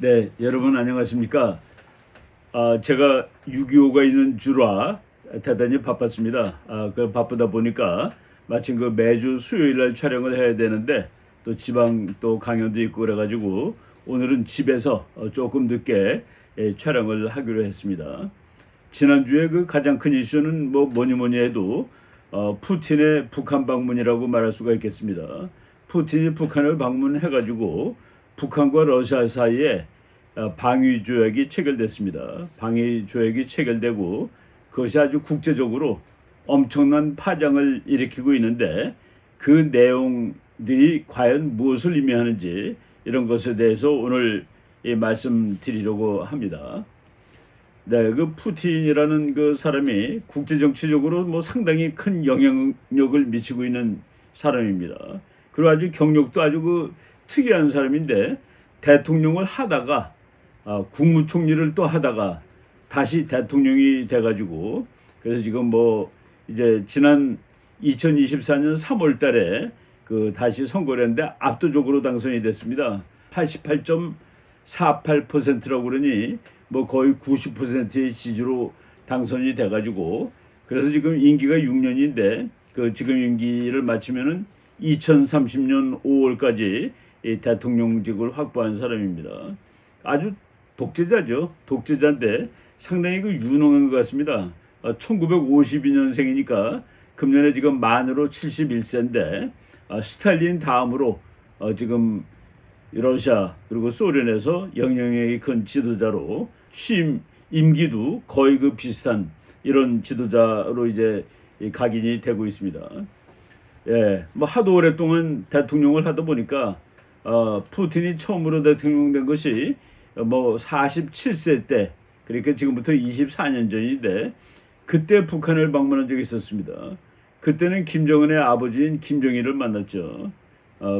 네, 여러분 안녕하십니까? 제가 6.25가 있는 주라 대단히 바빴습니다. 그 바쁘다 보니까 마침 그 매주 수요일 날 촬영을 해야 되는데 또 지방 또 강연도 있고 그래가지고 오늘은 집에서 조금 늦게 촬영을 하기로 했습니다. 지난주에 그 가장 큰 이슈는 뭐니 뭐니 해도 푸틴의 북한 방문이라고 말할 수가 있겠습니다. 푸틴이 북한을 방문해가지고 북한과 러시아 사이에 방위 조약이 체결됐습니다. 방위 조약이 체결되고 그것이 아주 국제적으로 엄청난 파장을 일으키고 있는데 그 내용들이 과연 무엇을 의미하는지 이런 것에 대해서 오늘 말씀드리려고 합니다. 네, 그 푸틴이라는 그 사람이 국제정치적으로 상당히 큰 영향력을 미치고 있는 사람입니다. 그리고 아주 경력도 아주 그 특이한 사람인데 대통령을 하다가 국무총리를 또 하다가 다시 대통령이 돼가지고 그래서 지금 이제 지난 2024년 3월 달에 그 다시 선거를 했는데 압도적으로 당선이 됐습니다. 88.48%라고 그러니 거의 90%의 지지로 당선이 돼가지고 그래서 지금 임기가 6년인데 그 지금 임기를 마치면은 2030년 5월까지 이 대통령직을 확보한 사람입니다. 아주 독재자죠. 독재자인데 상당히 그 유능한 것 같습니다. 1952년생이니까 금년에 지금 만으로 71세인데 스탈린 다음으로 지금 러시아 그리고 소련에서 영향력이 큰 지도자로 취임 임기도 거의 그 비슷한 이런 지도자로 이제 각인이 되고 있습니다. 예, 하도 오랫동안 대통령을 하다 보니까 푸틴이 처음으로 대통령 된 것이 47세 때 그러니까 지금부터 24년 전인데 그때 북한을 방문한 적이 있었습니다. 그때는 김정은의 아버지인 김정일을 만났죠.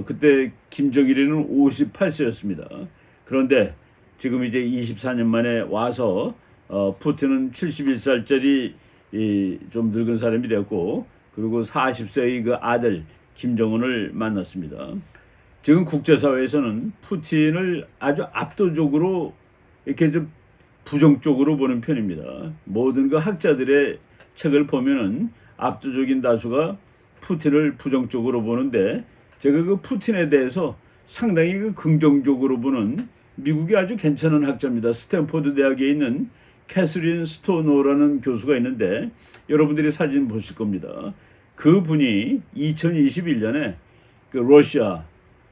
그때 김정일이는 58세였습니다. 그런데 지금 이제 24년 만에 와서 푸틴은 71살짜리 좀 늙은 사람이 되었고 그리고 40세의 그 아들 김정은을 만났습니다. 지금 국제사회에서는 푸틴을 아주 압도적으로 이렇게 좀 부정적으로 보는 편입니다. 모든 그 학자들의 책을 보면은 압도적인 다수가 푸틴을 부정적으로 보는데 제가 그 푸틴에 대해서 상당히 그 긍정적으로 보는 미국의 아주 괜찮은 학자입니다. 스탠포드 대학에 있는 캐서린 스토노라는 교수가 있는데 여러분들이 사진 보실 겁니다. 그 분이 2021년에 그 러시아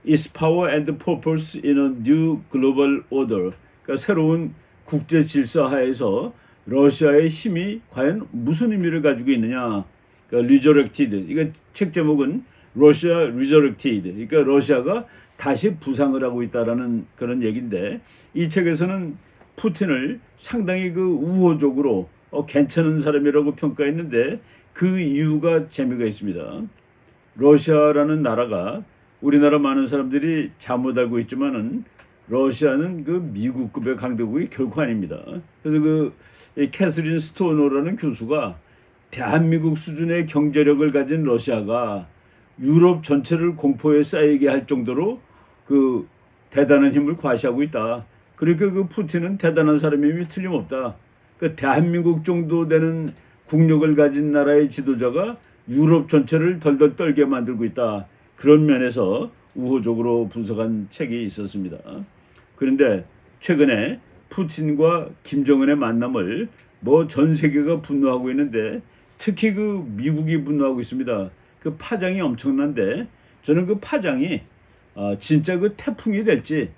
is power and purpose in a new global order 그러니까 새로운 국제 질서 하에서 러시아의 힘이 과연 무슨 의미를 가지고 있느냐 그러니까 resurrected 이거 책 제목은 러시아 resurrected 그러니까 러시아가 다시 부상을 하고 있다라는 그런 얘기인데 이 책에서는 푸틴을 상당히 그 우호적으로 괜찮은 사람이라고 평가했는데 그 이유가 재미가 있습니다. 러시아라는 나라가 우리나라 많은 사람들이 잘못 알고 있지만은 러시아는 그 미국급의 강대국이 결코 아닙니다. 그래서 그 캐서린 스토노라는 교수가 대한민국 수준의 경제력을 가진 러시아가 유럽 전체를 공포에 쌓이게 할 정도로 그 대단한 힘을 과시하고 있다. 그러니까 그 푸틴은 대단한 사람임이 틀림없다. 그 대한민국 정도 되는 국력을 가진 나라의 지도자가 유럽 전체를 덜덜 떨게 만들고 있다. 그런 면에서 우호적으로 분석한 책이 있었습니다. 그런데 최근에 푸틴과 김정은의 만남을 전 세계가 분노하고 있는데 특히 그 미국이 분노하고 있습니다. 그 파장이 엄청난데 저는 그 파장이 진짜 그 태풍이 될지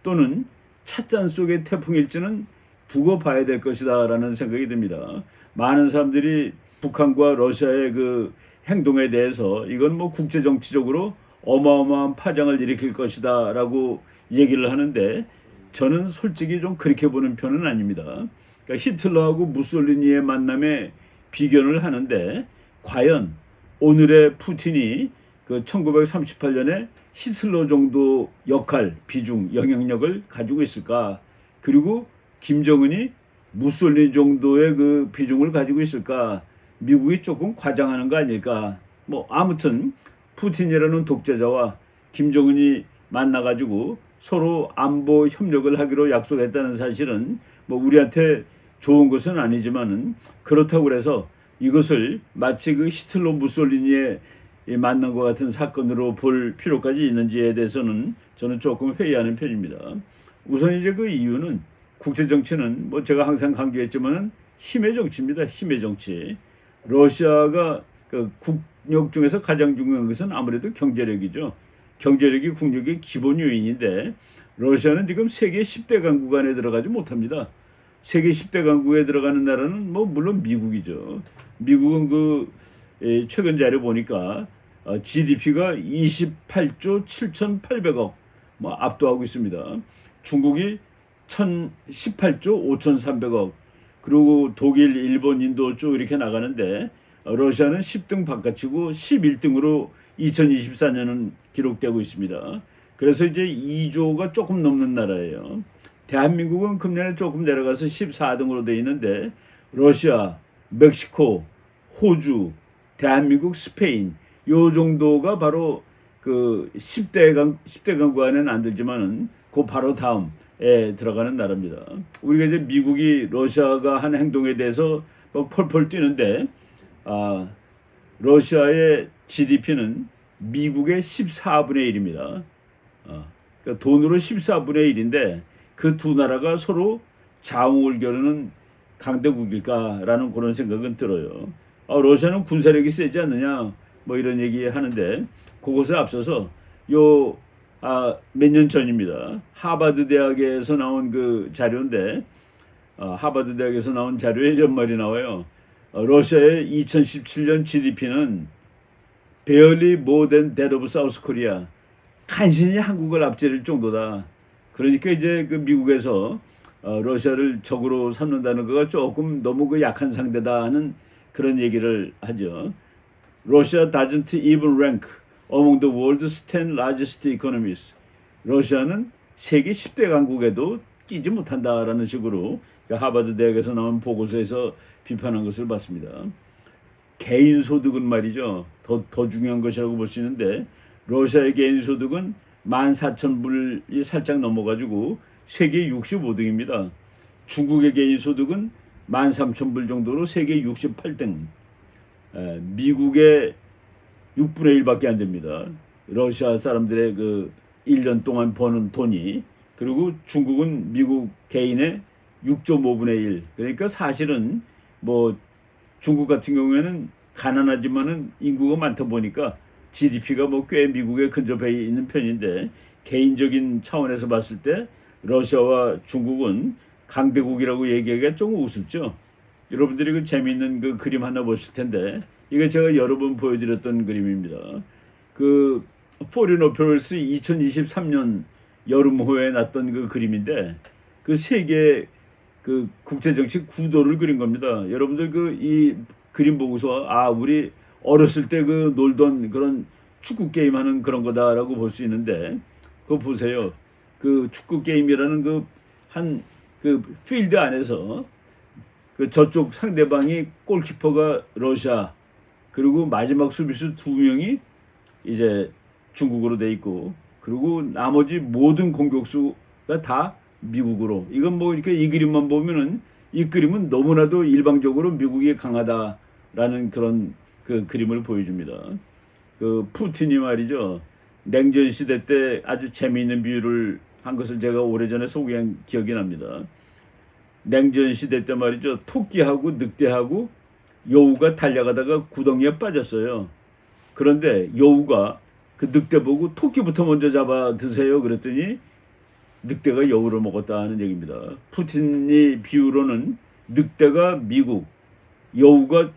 또는 찻잔 속의 태풍일지는 두고 봐야 될 것이다라는 생각이 듭니다. 많은 사람들이 북한과 러시아의 그 행동에 대해서 이건 국제 정치적으로 어마어마한 파장을 일으킬 것이다라고 얘기를 하는데 저는 솔직히 좀 그렇게 보는 편은 아닙니다. 그러니까 히틀러하고 무솔리니의 만남에 비견을 하는데 과연 오늘의 푸틴이 그 1938년에 히틀러 정도 역할, 비중, 영향력을 가지고 있을까? 그리고 김정은이 무솔리니 정도의 그 비중을 가지고 있을까? 미국이 조금 과장하는 거 아닐까? 아무튼 푸틴이라는 독재자와 김정은이 만나가지고 서로 안보 협력을 하기로 약속했다는 사실은 뭐 우리한테 좋은 것은 아니지만은 그렇다고 해서 이것을 마치 그 히틀러 무솔리니에 만난 것 같은 사건으로 볼 필요까지 있는지에 대해서는 저는 조금 회의하는 편입니다. 우선 이제 그 이유는 국제 정치는 뭐 제가 항상 강조했지만은 힘의 정치입니다. 힘의 정치. 러시아가 그 국력 중에서 가장 중요한 것은 아무래도 경제력이죠. 경제력이 국력의 기본 요인인데 러시아는 지금 세계 10대 강국 안에 들어가지 못합니다. 세계 10대 강국에 들어가는 나라는 뭐 물론 미국이죠. 미국은 그 최근 자료 보니까 GDP가 28조 7,800억 뭐 압도하고 있습니다. 중국이 1,018조 5,300억, 그리고 독일, 일본, 인도 쭉 이렇게 나가는데 러시아는 10등 바깥이고 11등으로 2024년은 기록되고 있습니다. 그래서 이제 2조가 조금 넘는 나라예요. 대한민국은 금년에 조금 내려가서 14등으로 돼 있는데 러시아, 멕시코, 호주, 대한민국, 스페인 요 정도가 바로 그 10대 강국 안에는 안 들지만은 그 바로 다음에 들어가는 나라입니다. 우리가 이제 미국이 러시아가 한 행동에 대해서 막 펄펄 뛰는데 러시아의 GDP는 미국의 14분의 1입니다. 그러니까 돈으로 14분의 1인데 그 두 나라가 서로 자웅을 겨루는 강대국일까라는 그런 생각은 들어요. 러시아는 군사력이 세지 않느냐 뭐 이런 얘기 하는데 그것에 앞서서 몇 년 전입니다. 하버드 대학에서 나온 그 자료인데 하버드 대학에서 나온 자료에 이런 말이 나와요. 러시아의 2017년 GDP는 barely more than that of South Korea. 간신히 한국을 앞지를 정도다. 그러니까 이제 그 미국에서 러시아를 적으로 삼는다는 거가 조금 너무 그 약한 상대다 하는 그런 얘기를 하죠. Russia doesn't even rank among the world's 10 largest economies. 러시아는 세계 10대 강국에도 끼지 못한다라는 식으로 하버드 대학에서 나온 보고서에서 비판한 것을 봤습니다. 개인 소득은 말이죠. 더 중요한 것이라고 볼 수 있는데 러시아의 개인 소득은 14,000불이 살짝 넘어가지고 세계 65등입니다. 중국의 개인 소득은 13,000불 정도로 세계 68등. 미국의 6분의 1밖에 안 됩니다. 러시아 사람들의 그 1년 동안 버는 돈이. 그리고 중국은 미국 개인의 6.5분의 1. 그러니까 사실은 뭐 중국 같은 경우에는 가난하지만은 인구가 많다 보니까 GDP가 뭐 꽤 미국에 근접해 있는 편인데 개인적인 차원에서 봤을 때 러시아와 중국은 강대국이라고 얘기하기가 조금 우습죠. 여러분들이 그 재미있는 그 그림 하나 보실 텐데 이게 제가 여러 번 보여드렸던 그림입니다. 그 포린 어페럴스 2023년 여름호에 났던 그 그림인데 그 세계 그 국제정치 구도를 그린 겁니다. 여러분들 그 이 그림 보고서 우리 어렸을 때 그 놀던 그런 축구 게임 하는 그런 거다라고 볼 수 있는데 그거 보세요. 그 축구 게임이라는 그 그 필드 안에서 그 저쪽 상대방이 골키퍼가 러시아, 그리고 마지막 수비수 2명이 이제 중국으로 돼 있고, 그리고 나머지 모든 공격수가 다 미국으로. 이건 뭐 이렇게 이 그림만 보면은 이 그림은 너무나도 일방적으로 미국이 강하다라는 그런 그 그림을 보여줍니다. 그 푸틴이 말이죠. 냉전 시대 때 아주 재미있는 비유를 한 것을 제가 오래전에 소개한 기억이 납니다. 냉전 시대 때 말이죠. 토끼하고 늑대하고 여우가 달려가다가 구덩이에 빠졌어요. 그런데 여우가 그 늑대 보고 토끼부터 먼저 잡아 드세요. 그랬더니 늑대가 여우를 먹었다는 얘기입니다. 푸틴이 비유로는 늑대가 미국, 여우가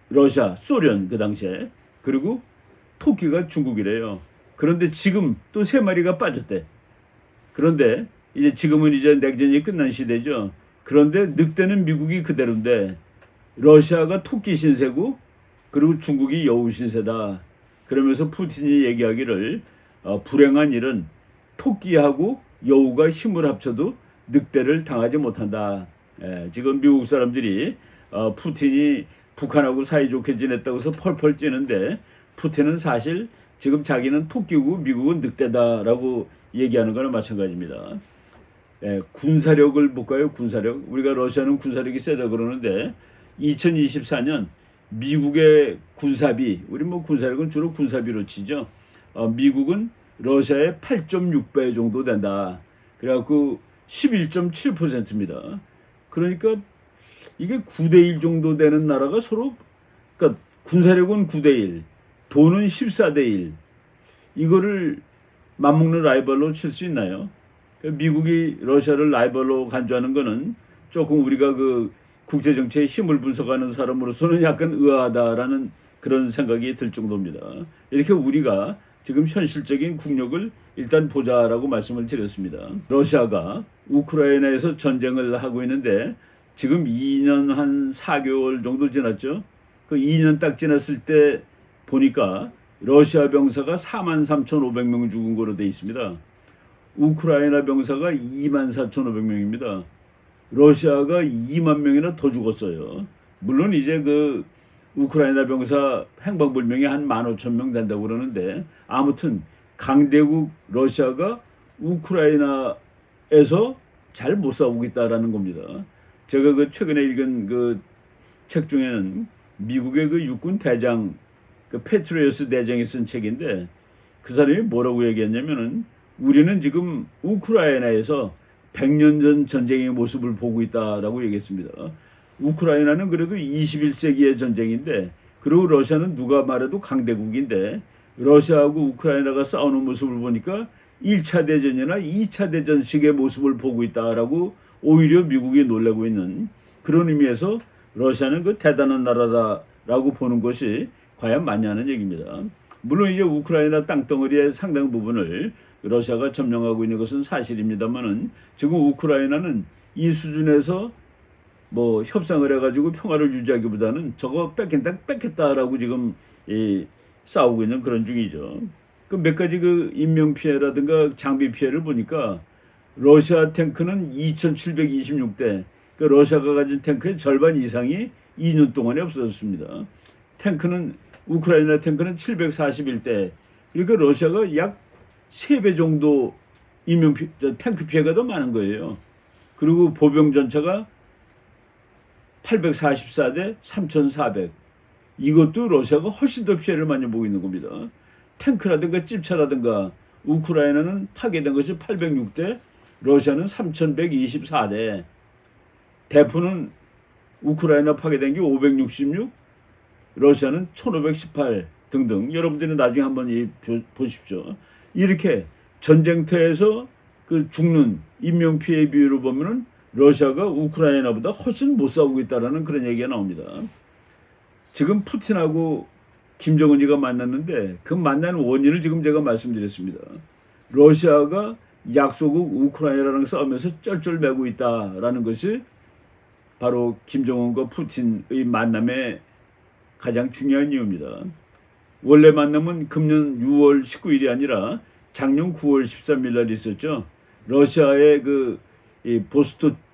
러시아, 소련 그 당시에, 그리고 토끼가 중국이래요. 그런데 지금 또 3마리가 빠졌대. 그런데 이제 지금은 이제 냉전이 끝난 시대죠. 그런데 늑대는 미국이 그대로인데 러시아가 토끼 신세고 그리고 중국이 여우 신세다. 그러면서 푸틴이 얘기하기를 불행한 일은 토끼하고 여우가 힘을 합쳐도 늑대를 당하지 못한다. 지금 미국 사람들이 푸틴이 북한하고 사이좋게 지냈다고 해서 펄펄 뛰는데 푸틴은 사실 지금 자기는 토끼고 미국은 늑대다라고 얘기하는 거나 마찬가지입니다. 군사력을 볼까요? 군사력. 우리가 러시아는 군사력이 세다 그러는데 2024년 미국의 군사비, 우리 뭐 군사력은 주로 군사비로 치죠. 미국은 러시아의 8.6배 정도 된다. 그래갖고 11.7%입니다. 그러니까 이게 9대1 정도 되는 나라가 서로, 그러니까 군사력은 9대1, 돈은 14대1. 이거를 맞먹는 라이벌로 칠 수 있나요? 미국이 러시아를 라이벌로 간주하는 거는 조금 우리가 그 국제정치의 힘을 분석하는 사람으로서는 약간 의아하다라는 그런 생각이 들 정도입니다. 이렇게 우리가 지금 현실적인 국력을 일단 보자라고 말씀을 드렸습니다. 러시아가 우크라이나에서 전쟁을 하고 있는데 지금 2년 한 4개월 정도 지났죠. 그 2년 딱 지났을 때 보니까 러시아 병사가 43,500명 죽은 거로 돼 있습니다. 우크라이나 병사가 24,500명입니다. 러시아가 2만 명이나 더 죽었어요. 물론 이제 그 우크라이나 병사 행방불명이 한 15,000명 된다고 그러는데 아무튼 강대국 러시아가 우크라이나에서 잘 못 싸우고 있다라는 겁니다. 제가 그 최근에 읽은 그 책 중에는 미국의 그 육군 대장, 그 페트리어스 대장이 쓴 책인데 그 사람이 뭐라고 얘기했냐면은 우리는 지금 우크라이나에서 100년 전 전쟁의 모습을 보고 있다라고 얘기했습니다. 우크라이나는 그래도 21세기의 전쟁인데, 그리고 러시아는 누가 말해도 강대국인데 러시아하고 우크라이나가 싸우는 모습을 보니까 1차 대전이나 2차 대전식의 모습을 보고 있다라고 오히려 미국이 놀라고 있는 그런 의미에서 러시아는 그 대단한 나라다라고 보는 것이 과연 맞냐는 얘기입니다. 물론 이제 우크라이나 땅덩어리의 상당 부분을 러시아가 점령하고 있는 것은 사실입니다만은 지금 우크라이나는 이 수준에서 뭐 협상을 해가지고 평화를 유지하기보다는 저거 뺏겠다라고 지금 싸우고 있는 그런 중이죠. 그 몇 가지 그 인명 피해라든가 장비 피해를 보니까 러시아 탱크는 2,726대, 그 러시아가 가진 탱크의 절반 이상이 2년 동안에 없어졌습니다. 탱크는 우크라이나 탱크는 741대, 그러니까 러시아가 약 3배 정도 탱크 피해가 더 많은 거예요. 그리고 보병 전차가 844대 3,400. 이것도 러시아가 훨씬 더 피해를 많이 보고 있는 겁니다. 탱크라든가 찝차라든가 우크라이나는 파괴된 것이 806대, 러시아는 3,124대. 대포는 우크라이나 파괴된 게 566, 러시아는 1,518 등등. 여러분들은 나중에 한번 보십시오. 이렇게 전쟁터에서 그 죽는 인명 피해 비율을 보면은 러시아가 우크라이나보다 훨씬 못 싸우고 있다라는 그런 얘기가 나옵니다. 지금 푸틴하고 김정은이가 만났는데 그 만난 원인을 지금 제가 말씀드렸습니다. 러시아가 약소국 우크라이나랑 싸우면서 쩔쩔매고 있다라는 것이 바로 김정은과 푸틴의 만남의 가장 중요한 이유입니다. 원래 만남은 금년 6월 19일이 아니라 작년 9월 13일 날 있었죠. 러시아의 그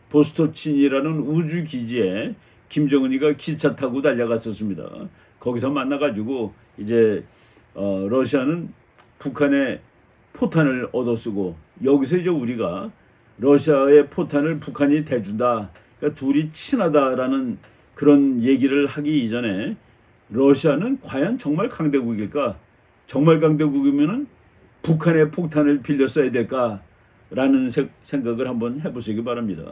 보스토친이라는 우주 기지에 김정은이가 기차 타고 달려갔었습니다. 거기서 만나가지고 이제 러시아는 북한의 포탄을 얻어쓰고 여기서 이제 우리가 러시아의 포탄을 북한이 대준다. 그러니까 둘이 친하다라는 그런 얘기를 하기 이전에 러시아는 과연 정말 강대국일까? 정말 강대국이면은 북한의 폭탄을 빌려 써야 될까라는 생각을 한번 해보시기 바랍니다.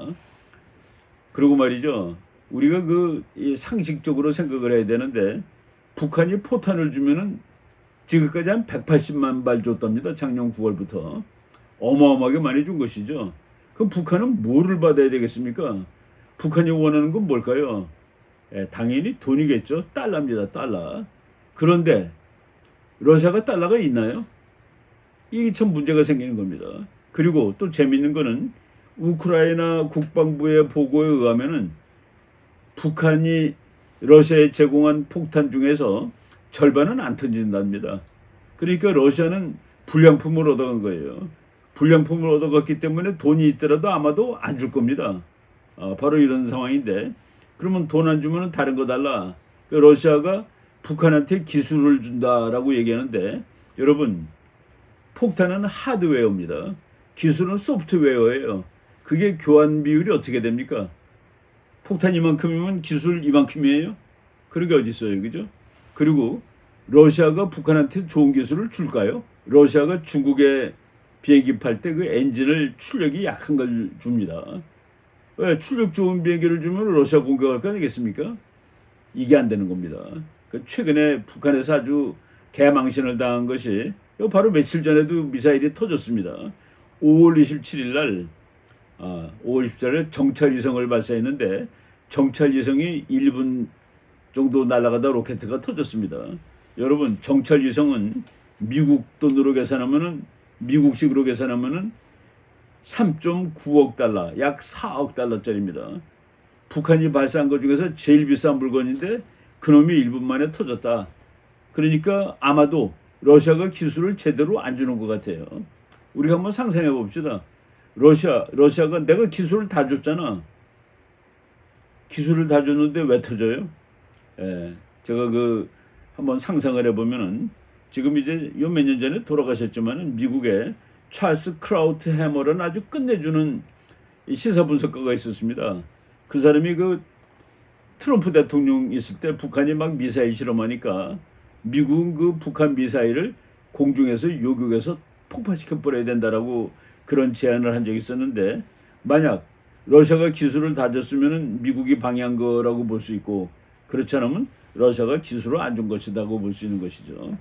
그리고 말이죠. 우리가 상식적으로 생각을 해야 되는데 북한이 포탄을 주면은 지금까지 한 180만 발 줬답니다. 작년 9월부터. 어마어마하게 많이 준 것이죠. 그럼 북한은 뭐를 받아야 되겠습니까? 북한이 원하는 건 뭘까요? 당연히 돈이겠죠. 달러입니다. 달러. 그런데 러시아가 달러가 있나요? 이게 참 문제가 생기는 겁니다. 그리고 또 재밌는 거는 우크라이나 국방부의 보고에 의하면은 북한이 러시아에 제공한 폭탄 중에서 절반은 안 터진답니다. 그러니까 러시아는 불량품을 얻어간 거예요. 불량품을 얻어갔기 때문에 돈이 있더라도 아마도 안 줄 겁니다. 바로 이런 상황인데, 그러면 돈 안 주면 다른 거 달라. 러시아가 북한한테 기술을 준다라고 얘기하는데, 여러분 폭탄은 하드웨어입니다. 기술은 소프트웨어예요. 그게 교환 비율이 어떻게 됩니까? 폭탄 이만큼이면 기술 이만큼이에요? 그런 게 어디 있어요, 그죠? 그리고 러시아가 북한한테 좋은 기술을 줄까요? 러시아가 중국에 비행기 팔 때 그 엔진을 출력이 약한 걸 줍니다. 왜 출력 좋은 비행기를 주면 러시아 공격할 거 아니겠습니까? 이게 안 되는 겁니다. 최근에 북한에서 아주 개망신을 당한 것이 바로 며칠 전에도 미사일이 터졌습니다. 5월 27일 날 5월 17일에 정찰위성을 발사했는데 정찰위성이 1분 정도 날아가다 로켓가 터졌습니다. 여러분, 정찰위성은 미국 돈으로 계산하면은 미국식으로 계산하면은 3.9억 달러, 약 4억 달러짜리입니다. 북한이 발사한 것 중에서 제일 비싼 물건인데 그놈이 1분 만에 터졌다. 그러니까 아마도 러시아가 기술을 제대로 안 주는 것 같아요. 우리가 한번 상상해 봅시다. 러시아가 내가 기술을 다 줬잖아. 기술을 다 줬는데 왜 터져요? 제가 한번 상상을 해보면은 지금 이제 몇 년 전에 돌아가셨지만은 미국의 찰스 크라우트 해머라는 아주 끝내주는 시사 분석가가 있었습니다. 그 사람이 트럼프 대통령 있을 때 북한이 막 미사일 실험하니까 미국은 북한 미사일을 공중에서 요격해서 폭파시켜 버려야 된다라고 그런 제안을 한 적이 있었는데, 만약 러시아가 기술을 다 줬으면 미국이 방해한 거라고 볼 수 있고, 그렇지 않으면 러시아가 기술을 안 준 것이라고 볼 수 있는 것이죠.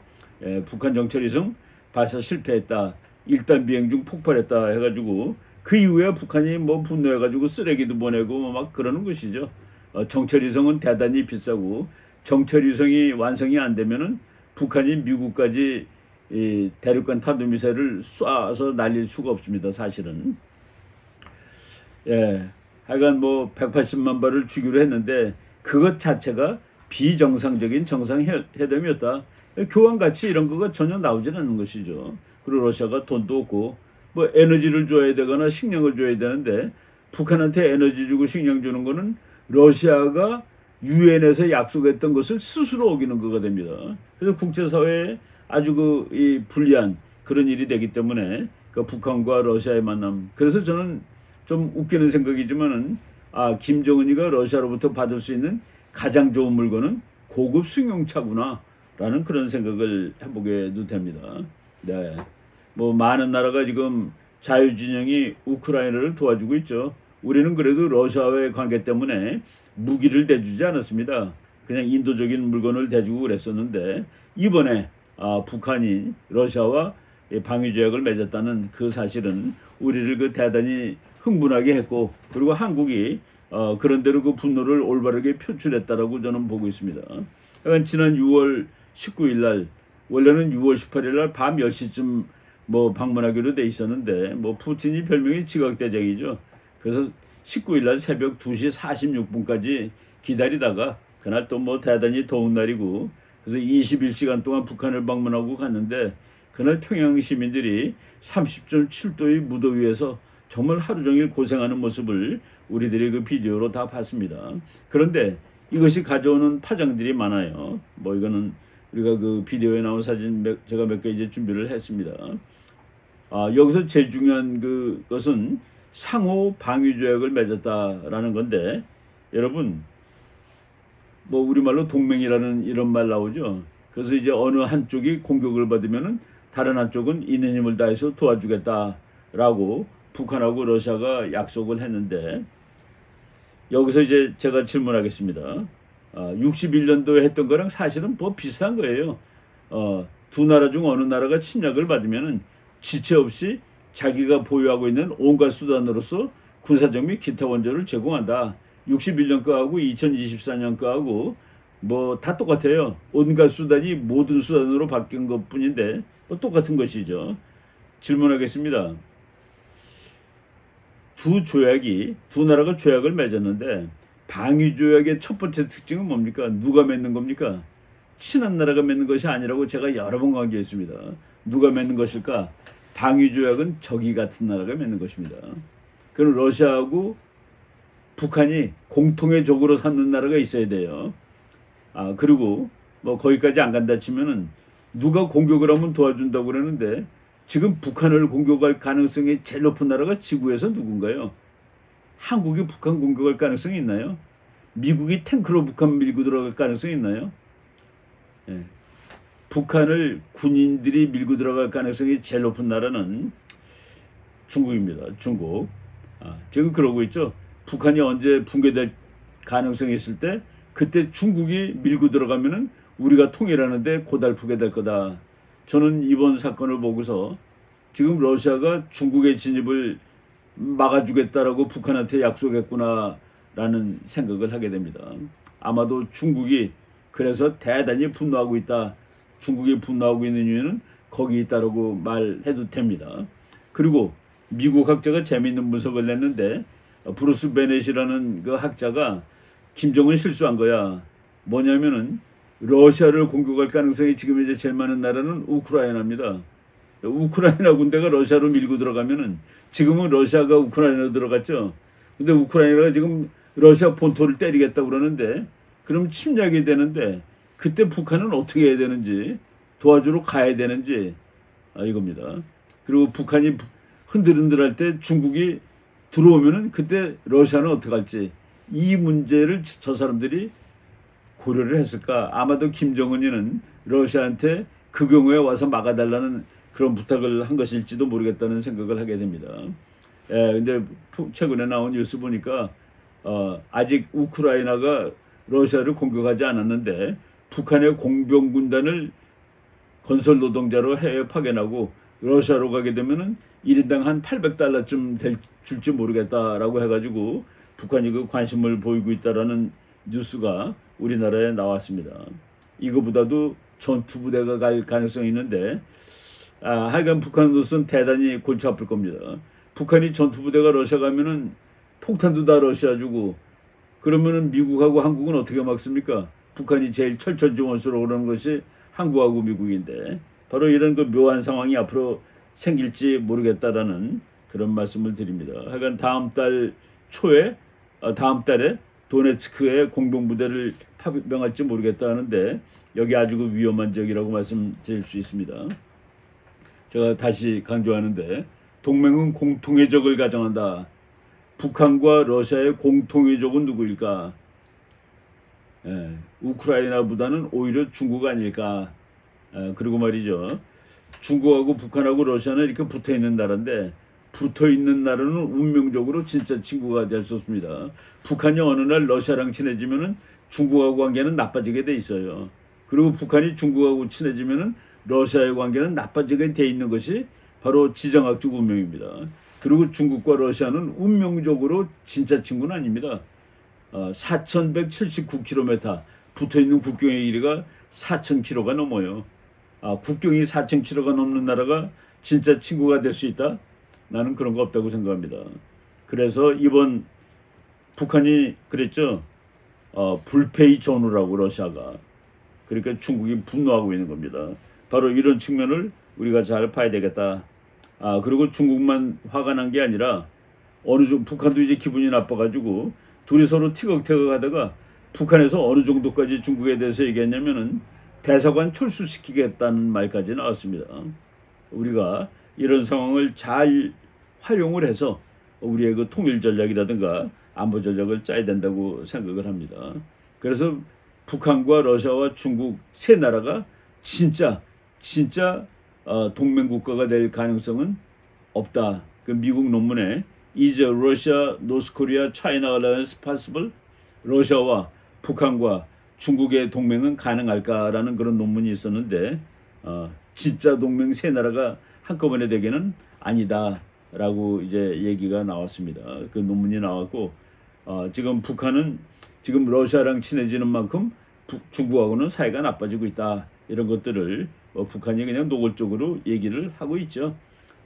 북한 정찰위성 발사 실패했다, 1단 비행 중 폭발했다 해가지고 그 이후에 북한이 분노해가지고 쓰레기도 보내고 막 그러는 것이죠. 정찰위성은 대단히 비싸고 정찰위성이 완성이 안 되면은 북한이 미국까지 대륙간 탄도미사일을 쏴서 날릴 수가 없습니다, 사실은. 하여간 180만 발을 주기로 했는데 그것 자체가 비정상적인 정상회담이었다. 교환가치 이런 거가 전혀 나오질 않는 것이죠. 그리고 러시아가 돈도 없고 에너지를 줘야 되거나 식량을 줘야 되는데 북한한테 에너지 주고 식량 주는 거는 러시아가 유엔에서 약속했던 것을 스스로 어기는 거가 됩니다. 그래서 국제사회에 아주 불리한 그런 일이 되기 때문에 북한과 러시아의 만남. 그래서 저는 좀 웃기는 생각이지만은 김정은이가 러시아로부터 받을 수 있는 가장 좋은 물건은 고급 승용차구나라는 그런 생각을 해보게도 됩니다. 네, 많은 나라가 지금 자유진영이 우크라이나를 도와주고 있죠. 우리는 그래도 러시아와의 관계 때문에 무기를 대주지 않았습니다. 그냥 인도적인 물건을 대주고 그랬었는데 이번에 북한이 러시아와 방위조약을 맺었다는 그 사실은 우리를 대단히 흥분하게 했고, 그리고 한국이 그런대로 그 분노를 올바르게 표출했다라고 저는 보고 있습니다. 그러니까 지난 6월 19일 날, 원래는 6월 18일 날 밤 10시쯤 방문하기로 돼 있었는데 푸틴이 별명이 지각대장이죠. 그래서 19일 날 새벽 2시 46분까지 기다리다가 그날 또 대단히 더운 날이고, 그래서 21시간 동안 북한을 방문하고 갔는데 그날 평양 시민들이 30.7도의 무더위에서 정말 하루 종일 고생하는 모습을 우리들이 그 비디오로 다 봤습니다. 그런데 이것이 가져오는 파장들이 많아요. 이거는 우리가 그 비디오에 나온 사진 제가 몇 개 이제 준비를 했습니다. 여기서 제일 중요한 것은 상호 방위 조약을 맺었다라는 건데, 여러분 우리말로 동맹이라는 이런 말 나오죠. 그래서 이제 어느 한쪽이 공격을 받으면은 다른 한쪽은 있는 힘을 다해서 도와주겠다라고 북한하고 러시아가 약속을 했는데, 여기서 이제 제가 질문하겠습니다. 61년도에 했던 거랑 사실은 비슷한 거예요. 두 나라 중 어느 나라가 침략을 받으면은 지체 없이 자기가 보유하고 있는 온갖 수단으로서 군사적 및 기타 원조를 제공한다. 61년 거하고 2024년 거하고 다 똑같아요. 온갖 수단이 모든 수단으로 바뀐 것 뿐인데 똑같은 것이죠. 질문하겠습니다. 두 나라가 조약을 맺었는데 방위 조약의 첫 번째 특징은 뭡니까? 누가 맺는 겁니까? 친한 나라가 맺는 것이 아니라고 제가 여러 번 강조했습니다. 누가 맺는 것일까? 방위 조약은 적이 같은 나라가 맺는 것입니다. 그럼 러시아하고 북한이 공통의 적으로 삼는 나라가 있어야 돼요. 그리고 거기까지 안 간다 치면은 누가 공격을 하면 도와준다고 그러는데 지금 북한을 공격할 가능성이 제일 높은 나라가 지구에서 누군가요? 한국이 북한 공격할 가능성이 있나요? 미국이 탱크로 북한 밀고 들어갈 가능성이 있나요? 예. 북한을 군인들이 밀고 들어갈 가능성이 제일 높은 나라는 중국입니다. 중국. 지금 그러고 있죠. 북한이 언제 붕괴될 가능성이 있을 때 그때 중국이 밀고 들어가면은 우리가 통일하는데 고달프게 될 거다. 저는 이번 사건을 보고서 지금 러시아가 중국의 진입을 막아주겠다라고 북한한테 약속했구나라는 생각을 하게 됩니다. 아마도 중국이 그래서 대단히 분노하고 있다. 중국이 분노하고 있는 이유는 거기 있다라고 말해도 됩니다. 그리고 미국 학자가 재미있는 분석을 냈는데 브루스 베넷이라는 그 학자가 김정은 실수한 거야. 뭐냐면은 러시아를 공격할 가능성이 지금 이제 제일 많은 나라는 우크라이나입니다. 우크라이나 군대가 러시아로 밀고 들어가면은 지금은 러시아가 우크라이나로 들어갔죠. 근데 우크라이나가 지금 러시아 본토를 때리겠다고 그러는데 그럼 침략이 되는데 그때 북한은 어떻게 해야 되는지 도와주러 가야 되는지 이겁니다. 그리고 북한이 흔들흔들할 때 중국이 들어오면은 그때 러시아는 어떻게 할지 이 문제를 저 사람들이 고려를 했을까? 아마도 김정은이는 러시아한테 그 경우에 와서 막아달라는 그런 부탁을 한 것일지도 모르겠다는 생각을 하게 됩니다. 근데 최근에 나온 뉴스 보니까 아직 우크라이나가 러시아를 공격하지 않았는데 북한의 공병군단을 건설 노동자로 해외 파견하고 러시아로 가게 되면은 1인당 한 $800쯤 줄지 모르겠다라고 해가지고 북한이 그 관심을 보이고 있다라는 뉴스가 우리나라에 나왔습니다. 이거보다도 전투부대가 갈 가능성이 있는데 하여간 북한으로서는 대단히 골치 아플 겁니다. 북한이 전투부대가 러시아 가면은 폭탄도 다 러시아 주고 그러면은 미국하고 한국은 어떻게 막습니까? 북한이 제일 철천지원수로 오르는 것이 한국하고 미국인데 바로 이런 그 묘한 상황이 앞으로 생길지 모르겠다라는 그런 말씀을 드립니다. 하여간 다음 달에 도네츠크에 공동부대를 파병할지 모르겠다 하는데 여기 아주 그 위험한 지역이라고 말씀드릴 수 있습니다. 제가 다시 강조하는데 동맹은 공통의 적을 가정한다. 북한과 러시아의 공통의 적은 누구일까? 우크라이나보다는 오히려 중국 아닐까? 그리고 말이죠. 중국하고 북한하고 러시아는 이렇게 붙어있는 나라인데 붙어있는 나라는 운명적으로 진짜 친구가 될 수 없습니다. 북한이 어느 날 러시아랑 친해지면은 중국하고 관계는 나빠지게 돼 있어요. 그리고 북한이 중국하고 친해지면은 러시아의 관계는 나빠지게 돼 있는 것이 바로 지정학적 운명입니다. 그리고 중국과 러시아는 운명적으로 진짜 친구는 아닙니다. 4,179km 붙어있는 국경의 길이가 4,000km가 넘어요. 국경이 4,000km가 넘는 나라가 진짜 친구가 될 수 있다? 나는 그런 거 없다고 생각합니다. 그래서 이번 북한이 그랬죠. 불페이 전후라고 러시아가. 그러니까 중국이 분노하고 있는 겁니다. 바로 이런 측면을 우리가 잘 봐야 되겠다. 그리고 중국만 화가 난 게 아니라 어느 정도 북한도 이제 기분이 나빠가지고 둘이 서로 티격태격 하다가 북한에서 어느 정도까지 중국에 대해서 얘기했냐면은 대사관 철수시키겠다는 말까지 나왔습니다. 우리가 이런 상황을 잘 활용을 해서 우리의 그 통일 전략이라든가 안보 전략을 짜야 된다고 생각을 합니다. 그래서 북한과 러시아와 중국 세 나라가 진짜 동맹국가가 될 가능성은 없다. 그 미국 논문에 Is Russia, North Korea, China alliance possible? 러시아와 북한과 중국의 동맹은 가능할까라는 그런 논문이 있었는데 진짜 동맹 세 나라가 한꺼번에 되기는 아니다라고 이제 얘기가 나왔습니다. 그 논문이 나왔고 지금 북한은 지금 러시아랑 친해지는 만큼 중국하고는 사이가 나빠지고 있다. 이런 것들을 북한이 그냥 노골적으로 얘기를 하고 있죠.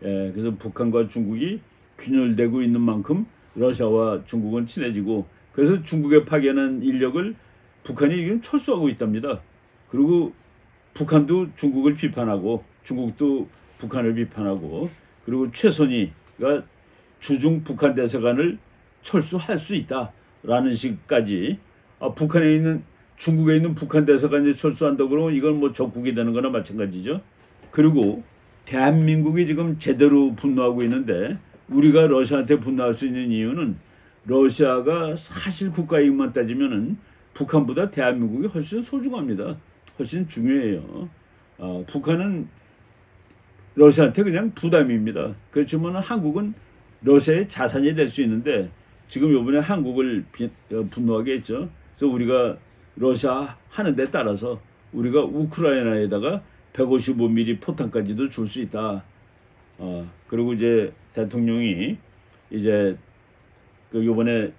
그래서 북한과 중국이 균열되고 있는 만큼 러시아와 중국은 친해지고 그래서 중국에 파견한 인력을 북한이 지금 철수하고 있답니다. 그리고 북한도 중국을 비판하고 중국도 북한을 비판하고 그리고 최선희가 주중 북한 대사관을 철수할 수 있다라는 식까지 북한에 있는 중국에 있는 북한 대사관이 철수한다고 그러면 이건 뭐 적국이 되는 거나 마찬가지죠. 그리고 대한민국이 지금 제대로 분노하고 있는데 우리가 러시아한테 분노할 수 있는 이유는 러시아가 사실 국가 이익만 따지면은 북한보다 대한민국이 훨씬 소중합니다. 훨씬 중요해요. 북한은 러시아한테 그냥 부담입니다. 그렇지만 한국은 러시아의 자산이 될 수 있는데 지금 이번에 한국을 분노하게 했죠. 그래서 우리가 러시아 하는 데 따라서 우리가 우크라이나에다가 155mm 포탄까지도 줄 수 있다. 그리고 이제 대통령이 이제 그 요번에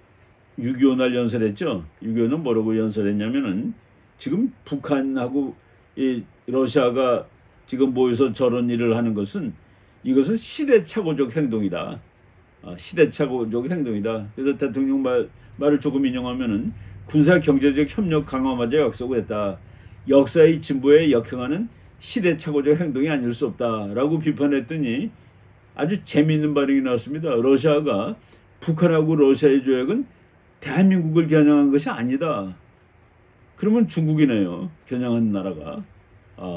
6.25 날 연설했죠. 6.25는 뭐라고 연설했냐면은 지금 북한하고 이 러시아가 지금 모여서 저런 일을 하는 것은 이것은 시대착오적 행동이다. 시대착오적 행동이다. 그래서 대통령 말을 조금 인용하면은 군사 경제적 협력 강화마저 약속을 했다. 역사의 진보에 역행하는 시대착오적 행동이 아닐 수 없다라고 비판했더니 아주 재미있는 반응이 나왔습니다. 러시아가 북한하고 러시아의 조약은 대한민국을 겨냥한 것이 아니다. 그러면 중국이네요. 겨냥한 나라가.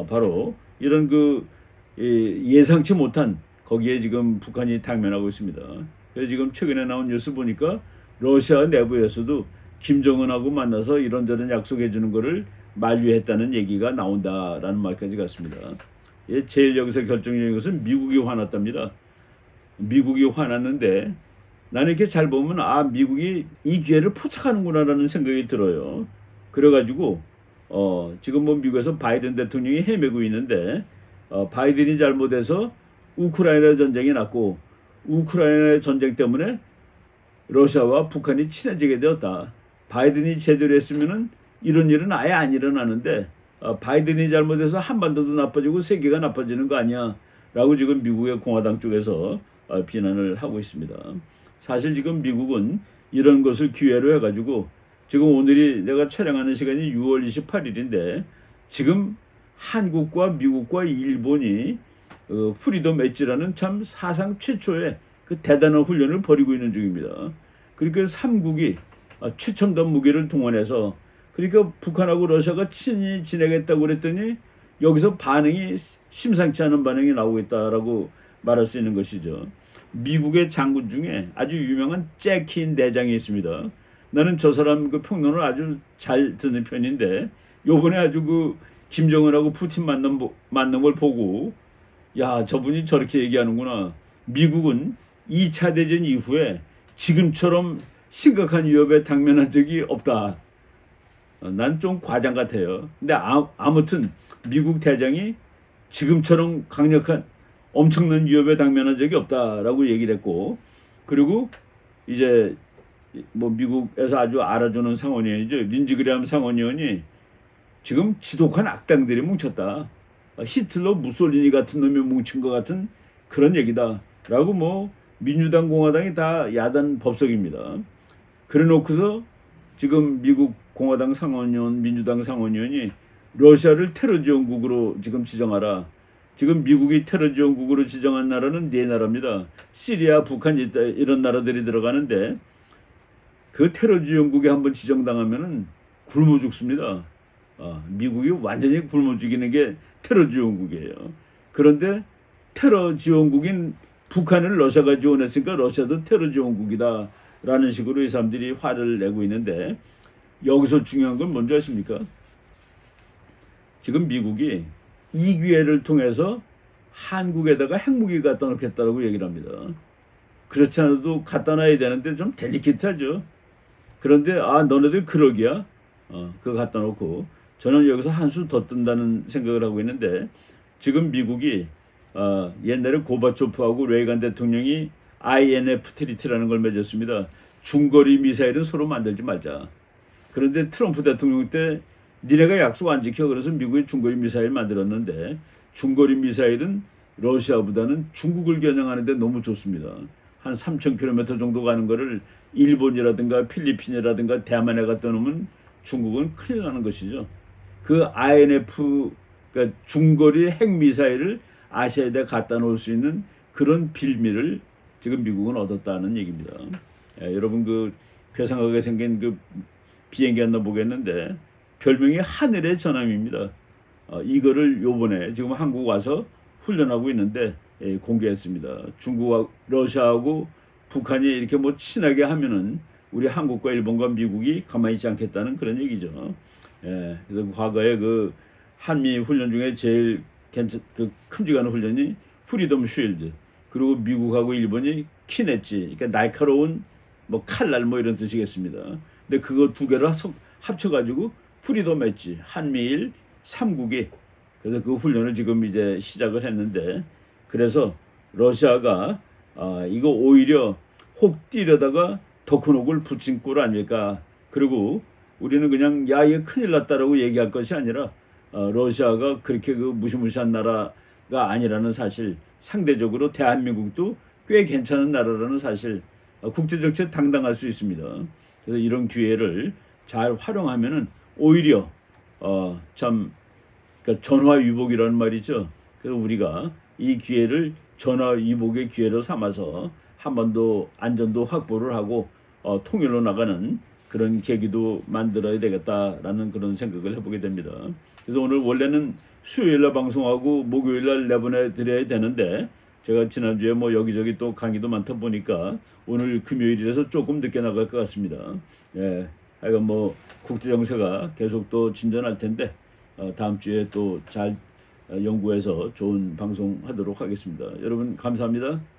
바로 이런 그 예상치 못한 거기에 지금 북한이 당면하고 있습니다. 그래서 지금 최근에 나온 뉴스 보니까 러시아 내부에서도 김정은하고 만나서 이런저런 약속해 주는 거를 만류했다는 얘기가 나온다라는 말까지 갔습니다. 제일 여기서 결정적인 것은 미국이 화났답니다. 미국이 화났는데 나는 이렇게 잘 보면 미국이 이 기회를 포착하는구나라는 생각이 들어요. 그래가지고 지금 뭐 미국에서 바이든 대통령이 헤매고 있는데 바이든이 잘못해서 우크라이나 전쟁이 났고 우크라이나 전쟁 때문에 러시아와 북한이 친해지게 되었다. 바이든이 제대로 했으면은 이런 일은 아예 안 일어나는데 바이든이 잘못해서 한반도도 나빠지고 세계가 나빠지는 거 아니야 라고 지금 미국의 공화당 쪽에서 비난을 하고 있습니다. 사실 지금 미국은 이런 것을 기회로 해가지고 지금 오늘이 내가 촬영하는 시간이 6월 28일인데 지금 한국과 미국과 일본이 프리덤 엣지라는 참 사상 최초의 그 대단한 훈련을 벌이고 있는 중입니다. 그러니까 3국이 최첨단 무기를 동원해서 그러니까 북한하고 러시아가 친히 지내겠다고 그랬더니 여기서 반응이 심상치 않은 반응이 나오고 있다라고 말할 수 있는 것이죠. 미국의 장군 중에 아주 유명한 잭킨 대장이 있습니다. 나는 저 사람 그 평론을 아주 잘 듣는 편인데 요번에 아주 그 김정은하고 푸틴 만난 걸 보고 야 저분이 저렇게 얘기하는구나. 미국은 2차 대전 이후에 지금처럼 심각한 위협에 당면한 적이 없다. 난 좀 과장 같아요. 근데 아무튼 미국 대장이 지금처럼 강력한 엄청난 위협에 당면한 적이 없다라고 얘기를 했고 그리고 이제 뭐 미국에서 아주 알아주는 상원의원이죠. 린지 그레함 상원의원이 지금 지독한 악당들이 뭉쳤다. 히틀러 무솔리니 같은 놈이 뭉친 것 같은 그런 얘기다라고 뭐 민주당 공화당이 다 야단 법석입니다. 그래 놓고서 지금 미국 공화당 상원의원 민주당 상원의원이 러시아를 테러 지원국으로 지금 지정하라. 지금 미국이 테러 지원국으로 지정한 나라는 4나라입니다. 시리아, 북한 이런 나라들이 들어가는데 그 테러 지원국에 한번 지정당하면은 굶어 죽습니다. 미국이 완전히 굶어 죽이는 게 테러 지원국이에요. 그런데 테러 지원국인 북한을 러시아가 지원했으니까 러시아도 테러 지원국이다라는 식으로 이 사람들이 화를 내고 있는데 여기서 중요한 건 뭔지 아십니까? 지금 미국이 이 기회를 통해서 한국에다가 핵무기 갖다 놓겠다고 얘기를 합니다. 그렇지 않아도 갖다 놔야 되는데 좀 델리케이트하죠. 그런데 너네들 그러기야? 그거 갖다 놓고 저는 여기서 한 수 더 뜬다는 생각을 하고 있는데 지금 미국이 옛날에 고바초프하고 레이간 대통령이 INF 트리티라는 걸 맺었습니다. 중거리 미사일은 서로 만들지 말자. 그런데 트럼프 대통령 때 니네가 약속 안 지켜 그래서 미국이 중거리 미사일 만들었는데 중거리 미사일은 러시아보다는 중국을 겨냥하는 데 너무 좋습니다. 한 3,000km 정도 가는 거를 일본이라든가 필리핀이라든가 대만에 갖다 놓으면 중국은 큰일 나는 것이죠. 그 INF 그러니까 중거리 핵미사일을 아시아에다 갖다 놓을 수 있는 그런 빌미를 지금 미국은 얻었다는 얘기입니다. 여러분 그 괴상하게 생긴 그 비행기 하나 보겠는데 별명이 하늘의 전함입니다. 이거를 요번에 지금 한국 와서 훈련하고 있는데 공개했습니다. 중국과 러시아하고 북한이 이렇게 뭐 친하게 하면은 우리 한국과 일본과 미국이 가만히 있지 않겠다는 그런 얘기죠. 그래서 과거에 그 한미 훈련 중에 제일 그 큼직한 훈련이 프리덤 쉴드, 그리고 미국하고 일본이 키넷지, 그러니까 날카로운 뭐 칼날 뭐 이런 뜻이겠습니다. 근데 그거 두 개를 합쳐가지고 프리덤 엣지, 한미일 3국이 그래서 그 훈련을 지금 이제 시작을 했는데, 그래서 러시아가 이거 오히려 혹 뛰려다가 더 큰 혹을 붙인 꼴 아닐까. 그리고 우리는 그냥 야 이거 큰일 났다라고 얘기할 것이 아니라 러시아가 그렇게 그 무시무시한 나라가 아니라는 사실, 상대적으로 대한민국도 꽤 괜찮은 나라라는 사실, 국제정치에 당당할 수 있습니다. 그래서 이런 기회를 잘 활용하면은 오히려 참 그러니까 전화위복이라는 말이죠. 그래서 우리가 이 기회를 전화위복의 기회로 삼아서 한반도 안전도 확보를 하고 통일로 나가는 그런 계기도 만들어야 되겠다라는 그런 생각을 해보게 됩니다. 그래서 오늘 원래는 수요일날 방송하고 목요일날 내보내 드려야 되는데, 제가 지난주에 뭐 여기저기 또 강의도 많다 보니까 오늘 금요일이라서 조금 늦게 나갈 것 같습니다. 하여간 뭐 국제 정세가 계속 또 진전할 텐데 다음 주에 또 잘 연구해서 좋은 방송 하도록 하겠습니다. 여러분 감사합니다.